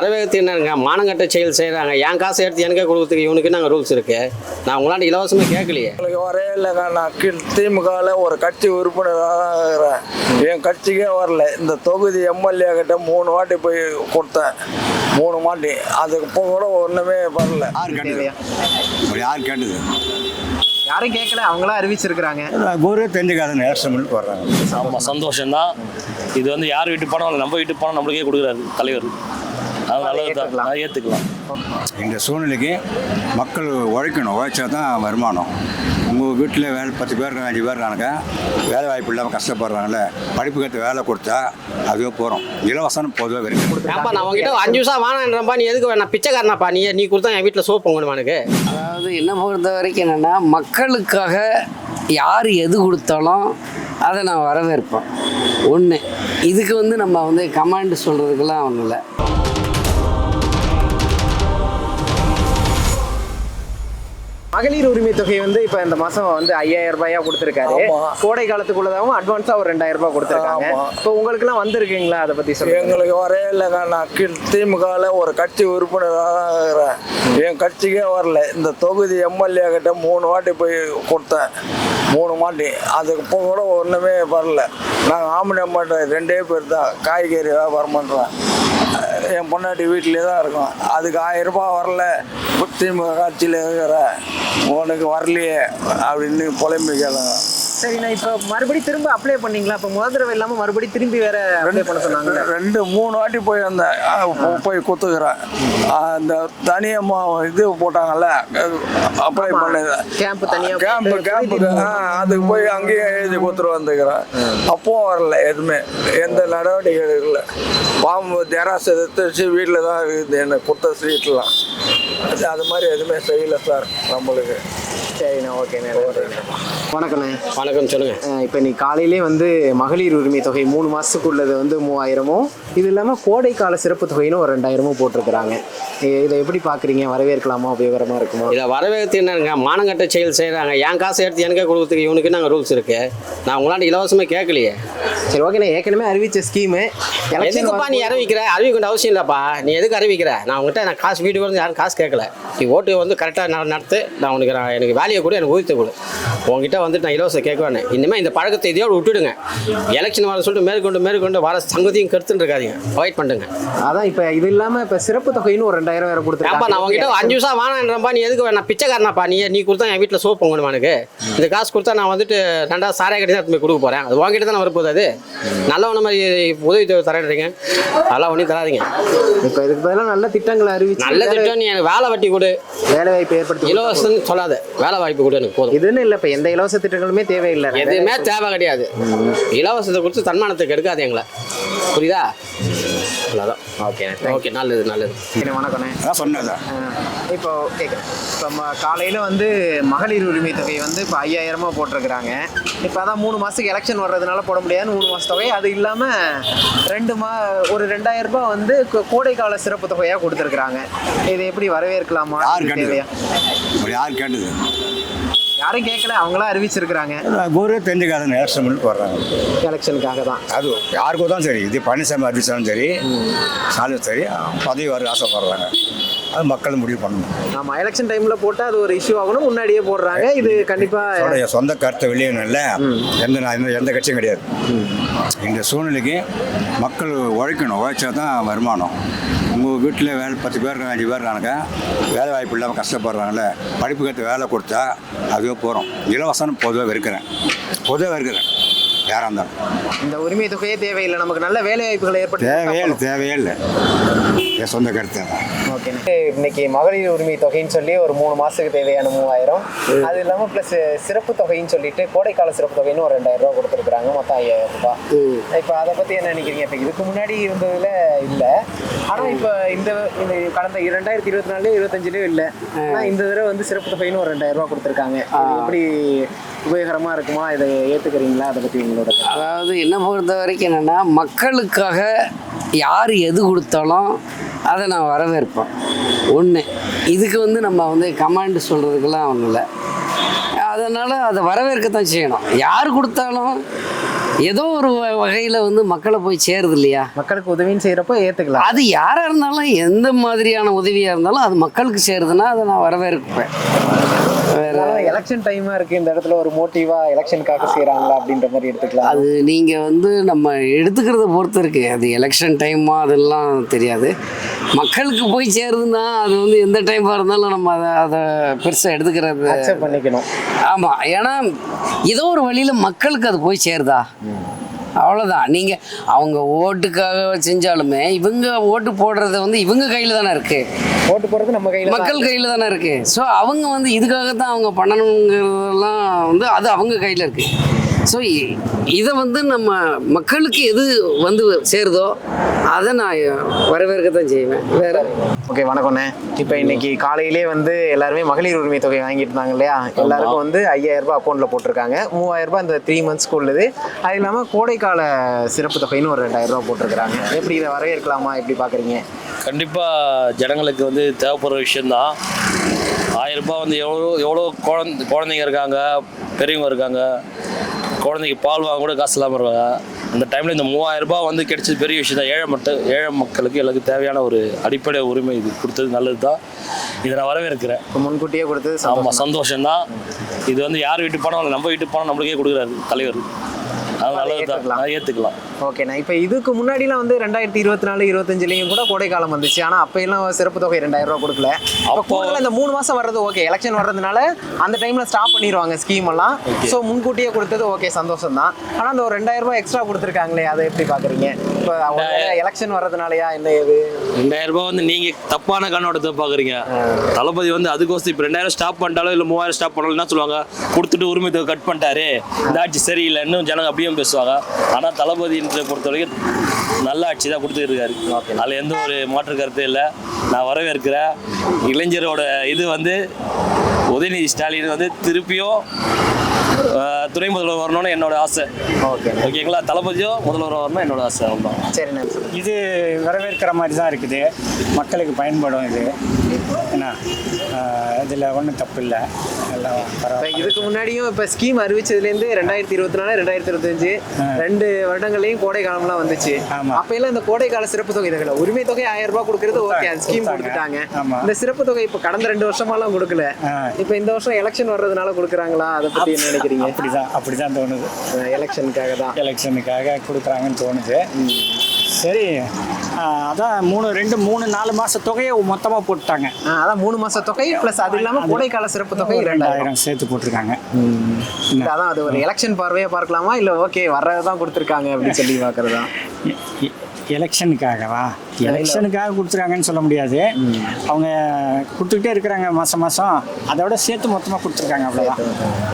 வரவேற்கிறேங்க. மானங்கட்ட செயல் செய்கிறாங்க. என் காசை எடுத்து எனக்கே கொடுக்குறதுக்கு இவனுக்கு நாங்கள் ரூல்ஸ் இருக்குது. நான் உங்களாண்ட இலவசமாக கேட்கலையே. உங்களுக்கு வரே இல்லைங்க. நான் திமுகவில் ஒரு கட்சி உறுப்பினராக தான் இருக்கிறேன். என் கட்சிக்கே வரல. இந்த தொகுதி எம்எல்ஏ கிட்ட 3 வாட்டி போய் கொடுத்தேன். 3 வாட்டி. அதுக்கு கூட ஒன்றுமே வரல. யார் கேட்டது? யாரும் கேட்கல, அவங்களா அறிவிச்சிருக்கிறாங்க. ஒரு தெரிஞ்சுக்காத நேரம் போடுறாங்க. ஆமாம், சந்தோஷம்தான். இது வந்து யார் வீட்டு பணம் நம்ம வீட்டு பணம் நம்மளுக்கே கொடுக்குறாரு தலைவர். அது நல்லது தான், ஏற்றுக்கலாம். இந்த சூழ்நிலைக்கு மக்கள் உழைக்கணும். உழைச்சா தான் வருமானம். உங்கள் வீட்டில் 10 பேர் 5 பேர் இருக்காங்க, வேலை வாய்ப்பு இல்லாமல் கஷ்டப்படுறாங்களே, படிப்புக்கு வேலை கொடுத்தா அதுவே போகிறோம். இலவசம் பொதுவாக இருக்கு. அப்பா நான் உங்ககிட்ட 5 நிமிஷம் வாங்கினப்பா, நீ எதுக்கு நான் பிச்சைக்காரனாப்பா? நீ கொடுத்தா என் வீட்டில் சோப்பு பொங்கணும் எனக்கு. அதாவது என்ன பொறுத்த வரைக்கும் என்னென்னா, மக்களுக்காக யார் எது கொடுத்தாலும் அதை நான் வரவேற்பேன். ஒன்று, இதுக்கு வந்து நம்ம வந்து கமாண்ட் சொல்கிறதுக்கெல்லாம் ஒன்றும் இல்லை. மகளிர் உரிமை தொகை வந்து இப்போ இந்த மாதம் வந்து 5000 ரூபாயா கொடுத்துருக்காரு. கோடை காலத்துக்குள்ளதாகவும் அட்வான்ஸாக ஒரு 2000 ரூபாய் கொடுத்துருக்காங்க. இப்போ உங்களுக்குலாம் வந்திருக்குங்களா? அதை பற்றி சொல்லுங்கள். எங்களுக்கு வரே இல்லைங்க. நான் திமுகவில் ஒரு கட்சி உறுப்பினராக தான் இருக்கிறேன். என் கட்சிக்கே வரல. இந்த தொகுதி எம்எல்ஏ கிட்ட 3 வாட்டி போய் கொடுத்தேன். 3 வாட்டி. அதுக்கு கூட ஒன்றுமே வரல. நாங்கள் ஆம்பளை அம்மாட்ட 2 பேர் தான் காய்கறி வியாபாரம் பண்ணுறேன். என் பொண்டாட்டி வீட்டிலே தான் இருக்கோம். அதுக்கு 1000 ரூபாய் வரல. திமுக கட்சியில் இருக்கிற உனக்கு வரலையே அப்படின்னு புலம்பிக்கலாம். சரிண்ணா, இப்போ மறுபடியும் திரும்ப அப்ளை பண்ணீங்களா? இப்போ முதல் தடவை இல்லாமல் மறுபடியும் திரும்பி வேற அப்ளை பண்ண சொன்னாங்க. 2-3 வாட்டி போய் போய் கொடுத்துக்கிறேன். அந்த தனியம்மா இது போட்டாங்கல்ல, அப்ளை பண்ணது கேம்ப் தனியாக கேம்புக்கு அதுக்கு போய் அங்கேயே எழுதி கொடுத்துட்டு வந்துக்கிறேன். அப்பவும் வரல. எதுவுமே எந்த நடவடிக்கை இல்லை. பாம்பு ஜெராஸ் எடுத்து வீட்டில் தான் இருக்குது. எனக்கு கொடுத்த ஸ்வீட்லாம் அது மாதிரி எதுவுமே செய்யலை சார் நம்மளுக்கு. சரிண்ணா, ஓகேண்ணே. வணக்கண்ணே. வணக்கம், சொல்லுங்கள். இப்போ நீ காலையிலே வந்து மகளிர் உரிமை தொகை 3 மாதத்துக்கு உள்ளது வந்து 3000ம், இது இல்லாமல் கோடைக்கால சிறப்பு தொகைன்னு ஒரு 2000ம் போட்டிருக்கிறாங்க. இதை எப்படி பார்க்குறீங்க? வரவேற்கலாமா? உபயோகரமாக இருக்குமா? இதை வரவேற்கிறேங்க. மானங்கட்ட செயல் செய்கிறாங்க. என் காசை எடுத்து எனக்கே கொடுக்குறதுக்கு இவனுக்கு நாங்கள் ரூல்ஸ் இருக்குது. நான் உங்களாண்ட இலவசமாக கேட்கலையே. சரி, ஓகேண்ணே. ஏற்கனவே அறிவித்த ஸ்கீமு எதுக்குப்பா நீ அறிவிக்கிற? அறிவிக்க வேண்டிய அவசியம் இல்லைப்பா. நீ எதுக்கு அறிவிக்கிற? நான் உங்கள்கிட்ட நான் காசு வீட்டுக்கு வந்து யாரும் காசு கேட்கல. நீ ஓட்டு வந்து கரெக்டாக நடத்து. நான் உனக்கு எனக்கு வேலையை கூட எனக்கு ஊதித்து கொடு. உங்ககிட்ட வந்துட்டு நான் இலவசம் கேட்க வேணேன். இனிமேல் இந்த பழக்கத்தை இதையோடு விட்டுடுங்க. எலெக்ஷன் வர சொல்லிட்டு மேற்கொண்டு வர சங்கத்தையும் கருத்துன்னு இருக்காதிங்க. அவாய்ட் பண்ணுங்க. அதான் இப்போ இது இல்லாமல் இப்போ சிறப்பு தொகைன்னு ஒரு 2000 வேறு கொடுத்துருக்காப்பா. நான் உங்ககிட்ட 5 நிமிஷம் வாங்கினப்பா, நீ எதுக்கு நான் பிச்சைக்காரனாப்பா? நீ கொடுத்தா என் வீட்டில் சோப்பு பொங்கணும் எனக்கு. இந்த காசு கொடுத்தா நான் வந்துட்டு 2 சாராய கட்டி தான் கொடுக்க போகிறேன். அது உங்ககிட்ட தான் வரப்போகுது. அது நல்லவன மாதிரி உதவி தரேன்றீங்க. அதெல்லாம் ஒன்றும் தராதிங்க. இப்போ இதுக்கு பதிலாக நல்ல திட்டங்களை அறிவிச்சு, நல்ல திட்டம். நீ எனக்கு வேலை வட்டி கொடு, வேலை வாய்ப்பு ஏற்படுத்தி. இலவசம்னு சொல்லாத, வேலை வாய்ப்பு கொடு எனக்கு போதும். இதுன்னு இல்லை, இப்போ எந்த இலவச திட்டங்களுமே தேவையில்லை. எதுவுமே தேவை கிடையாது. இலவசத்தை கொடுத்து தன்மானத்தை எடுக்காது எங்களை. புரியுதா? அவ்வளோதான். ஓகே, நல்லது. வணக்கண்ணே. அதான் சொன்னதான். இப்போ கேட்குறேன். இப்போ காலையில் வந்து மகளிர் உரிமை தொகை வந்து இப்போ 5000 போட்டிருக்கிறாங்க. இப்போ அதான் 3 மாதத்துக்கு எலெக்ஷன் வர்றதுனால போட முடியாதுன்னு 3 மாத தொகை. அது இல்லாமல் ஒரு 2000 ரூபாய் வந்து கோடைக்கால சிறப்பு தொகையாக கொடுத்துருக்குறாங்க. இதை எப்படி வரவேற்கலாமா? யார் கேட்டது? யாரும் கேட்கல, அவங்களா அறிவிச்சிருக்கிறாங்க. ஒரு தெரிஞ்சுக்காத நேரம் போடுறாங்க. எலெக்ஷனுக்காக தான். அது யாருக்கும் தான் சரி. இது பழனிசாமி அறிவிச்சாலும் சரி, ஸ்டாலின் சரி, பதவி வர ஆசைப்படுறாங்க. அது மக்கள் முடிவு பண்ணணும். ஆமாம், எலெக்ஷன் டைமில் போட்டால் அது ஒரு இஷ்யூ ஆகணும். முன்னாடியே போடுறாங்க. இது கண்டிப்பாக சொந்த கருத்தை வெளியேணும். இல்லை, எந்த கட்சியும் கிடையாது. இந்த சூழ்நிலைக்கு மக்கள் உழைக்கணும். உழைச்சா தான் வருமானம். உங்கள் வீட்டில் 10 பேர் 5 பேர் இருக்காங்க, வேலை வாய்ப்பு இல்லாமல் கஷ்டப்படுறாங்களே, படிப்புக்கு வேலை கொடுத்தா அதுவே போகிறோம். இலவசம் பொதுவாக இருக்கிறேன். யாராக இருந்தாலும் இந்த உரிமை தொகையே தேவையில்லை. நமக்கு நல்ல வேலை வாய்ப்புகளை ஏற்படுத்த தேவையே இல்லை. என் சொந்த கருத்து. ஓகே, இன்னைக்கு மகளிர் உரிமை தொகைன்னு சொல்லி ஒரு 3 மாதத்துக்கு தேவையான 3000, அது இல்லாமல் ப்ளஸ் சிறப்பு தொகைன்னு சொல்லிட்டு கோடைக்கால சிறப்பு தொகைன்னு ஒரு 2000 ரூபா கொடுத்துருக்குறாங்க. மொத்தம் 5000 ரூபாய். இப்போ அதை பற்றி என்ன நினைக்கிறீங்க? இப்போ இதுக்கு முன்னாடி இருந்ததில் இல்லை, ஆனால் இப்போ இந்த கடந்த 2024 25 இல்லை. ஆனால் இந்த தடவை வந்து சிறப்பு தொகைன்னு ஒரு 2000 ரூபா கொடுத்துருக்காங்க. எப்படி உபயோகரமாக இருக்குமா? இதை ஏற்றுக்கிறீங்களா? அதை பற்றி உங்களோட. அதாவது என்ன பொறுத்த வரைக்கும் என்னென்னா, மக்களுக்காக யார் எது கொடுத்தாலும் அதை நான் வரவேற்பேன். ஒன்று, இதுக்கு வந்து நம்ம வந்து கமாண்ட் சொல்கிறதுக்கெல்லாம் ஒன்றும் இல்லை. அதனால் அதை வரவேற்கத்தான் செய்யணும். யார் கொடுத்தாலும் ஏதோ ஒரு வகையில் வந்து மக்களை போய் சேருது இல்லையா? மக்களுக்கு உதவின்னு செய்யறப்போ ஏத்துக்கலாம். அது யாராக இருந்தாலும் எந்த மாதிரியான உதவியாக இருந்தாலும் அது மக்களுக்கு சேருதுன்னா அதை நான் வரவேற்பேன். வேற எலெக்ஷன் டைமா இருக்கு, இந்த இடத்துல ஒரு மோட்டிவா எலெக்ஷனுக்காக செய்யறாங்களா அப்படின்ற மாதிரி எடுத்துக்கலாம். அது நீங்கள் வந்து நம்ம எடுத்துக்கிறத பொறுத்து இருக்கு. அது எலெக்ஷன் டைமா அதெல்லாம் தெரியாது. மக்களுக்கு போய் சேருதுன்னா அது வந்து எந்த டைமாக இருந்தாலும் நம்ம அதை பெருசாக எடுத்துக்கிறது அக்செப்ட் பண்ணிக்கணும். ஆமாம். ஏன்னா ஏதோ ஒரு வழியில் மக்களுக்கு அது போய் சேருதா, அவ்வளோதான். நீங்கள் அவங்க ஓட்டுக்காக செஞ்சாலுமே இவங்க ஓட்டு போடுறது வந்து இவங்க கையில் தானே இருக்குது. ஓட்டு போடுறது நம்ம கையில, மக்கள் கையில் தானே இருக்குது. ஸோ அவங்க வந்து இதுக்காகத்தான் அவங்க பண்ணணுங்கிறதெல்லாம் வந்து அது அவங்க கையில் இருக்குது. ஸோ இதை வந்து நம்ம மக்களுக்கு எது வந்து சேருதோ அதை நான் வரவேற்கத்தான் செய்வேன். வேறு ஓகே, வணக்கம்ண்ணே. இப்போ இன்னைக்கு காலையிலே வந்து எல்லாருமே மகளிர் உரிமை தொகை வாங்கிட்டு இருந்தாங்க இல்லையா? எல்லாருக்கும் வந்து 5000 ரூபாய் அக்கௌண்ட்டில் போட்டிருக்காங்க. 3000 ரூபாய் இந்த 3 மந்த்ஸ்க்கு உள்ளது. அது இல்லாமல் கோடைக்கால சிறப்பு தொகைன்னு ஒரு 2000 ரூபாய் போட்டிருக்கிறாங்க. எப்படி இதை வரவேற்கலாமா, எப்படி பார்க்குறீங்க? கண்டிப்பாக ஜனங்களுக்கு வந்து தேவைப்படுற விஷயந்தான். 1000 ரூபாய் வந்து எவ்வளோ குழந்தைங்க இருக்காங்க, பெரியவங்க இருக்காங்க, குழந்தைக்கு பால் வாங்க கூட காசு இல்லாமல் இருக்காங்க. அந்த டைமில் இந்த 3000 ரூபாய் வந்து கிடைச்சது பெரிய விஷயம் தான். ஏழை மக்களுக்கு எல்லாருக்கும் தேவையான ஒரு அடிப்படை உரிமை இது கொடுத்தது நல்லது தான். இதை நான் வரவேற்கிறேன். இப்போ முன்கூட்டியே கொடுத்தது ஆமாம், சந்தோஷம்தான். இது வந்து யார் வீட்டு பணம், நம்ம வீட்டு பணம் நம்மளுக்கே கொடுக்குறாரு தலைவர். அது நல்லது தான், ஏற்றுக்கலாம். ஓகேண்ணா. இப்போ இதுக்கு முன்னாடிலாம் வந்து 2024, 25லையும் கூட கோடைக்காலம் வந்துச்சு. ஆனால் அப்போ எல்லாம் சிறப்பு தொகை 2000 ரூபாய் கொடுக்கல. அப்போ இந்த 3 மாதம் வர்றது ஓகே, எலெக்ஷன் வர்றதுனால அந்த டைமில் ஸ்டாப் பண்ணிடுவாங்க ஸ்கீம் எல்லாம். ஸோ முன்கூட்டியே கொடுத்தது ஓகே, சந்தோஷம் தான். ஆனால் அந்த ஒரு 2000 ரூபாய் எக்ஸ்ட்ரா கொடுத்துருக்காங்களே, அதை எப்படி பார்க்குறீங்க? இப்போ எலெக்ஷன் வர்றதுனாலயா என்ன இது? 2000 ரூபாய் வந்து நீங்கள் தப்பான கண்ணோட்டத்தை பார்க்குறீங்க. தளபதி வந்து அதுக்கோசம் இப்போ 2000 ஸ்டாப் பண்ணிட்டாலோ இல்லை 3000 ஸ்டாப் பண்ணாலும் என்ன சொல்லுவாங்க, கொடுத்துட்டு உரிமை தொகை கட் பண்ணிட்டாரு, இந்த ஆட்சி சரியில்லை, இன்னும் ஜனங்க அப்படியே பேசுவாங்க. ஆனால் தளபதின்ற பொறுத்த வரைக்கும் நல்ல ஆட்சி தான் கொடுத்துட்டு இருக்காரு. அதில் எந்த ஒரு மாற்று கருத்தும் இல்லை. நான் வரவேற்கிறேன். இளைஞரோட இது வந்து உதயநிதி ஸ்டாலின் வந்து திருப்பியும் துணை முதல்வர் வரணும்னு என்னோட ஆசை. ஓகேங்களா? தளபதியும் முதல்வர் வரணும் என்னோட ஆசை. அவ்வளோதான். சரிண்ணா. இது வரவேற்கிற மாதிரி தான் இருக்குது. மக்களுக்கு பயன்படும் இது. என்ன இதில் ஒன்றும் தப்பு இல்லை, எல்லாம் பரவாயில்ல. இதுக்கு முன்னாடியும் இப்போ ஸ்கீம் அறிவிச்சதுலேருந்து 2024, 2025 2 வருடங்கள்லையும் கோடை காலம்லாம் வந்துச்சு. அப்போ எல்லாம் இந்த கோடைக்கால சிறப்பு தொகை இதுல உரிமை தொகை 1000 ரூபாய் கொடுக்கறது ஓகே, அந்த ஸ்கீம் கொடுத்துட்டாங்க. இந்த சிறப்பு தொகை இப்போ கடந்த 2 வருஷமாலாம் கொடுக்கல. இப்போ இந்த வருஷம் எலெக்ஷன் வர்றதுனால கொடுக்குறாங்களா, அதை பற்றி என்ன நினைக்கிறீங்க? அப்படிதான் தோணுது. எலெக்ஷனுக்காக கொடுக்குறாங்கன்னு தோணுது. சரி, அதான் 3-4 மாத தொகையை மொத்தமாக போட்டுட்டாங்க. அதான் 3 மாத தொகை ப்ளஸ் அது இல்லாமல் கோடைக்கால சிறப்பு தொகை 2000 சேர்த்து போட்டுருக்காங்க. அதான் அது ஒரு எலெக்ஷன் பார்வையாக பார்க்கலாமா, இல்லை ஓகே வர்றதான் கொடுத்துருக்காங்க அப்படின்னு சொல்லி பார்க்குறதா? எலெக்ஷனுக்காகவா? எலெக்ஷனுக்காக கொடுத்துருக்காங்கன்னு சொல்ல முடியாது. அவங்க கொடுத்துக்கிட்டே இருக்கிறாங்க மாதம். அதோட சேர்த்து மொத்தமாக கொடுத்துருக்காங்க, அவ்வளோதான்.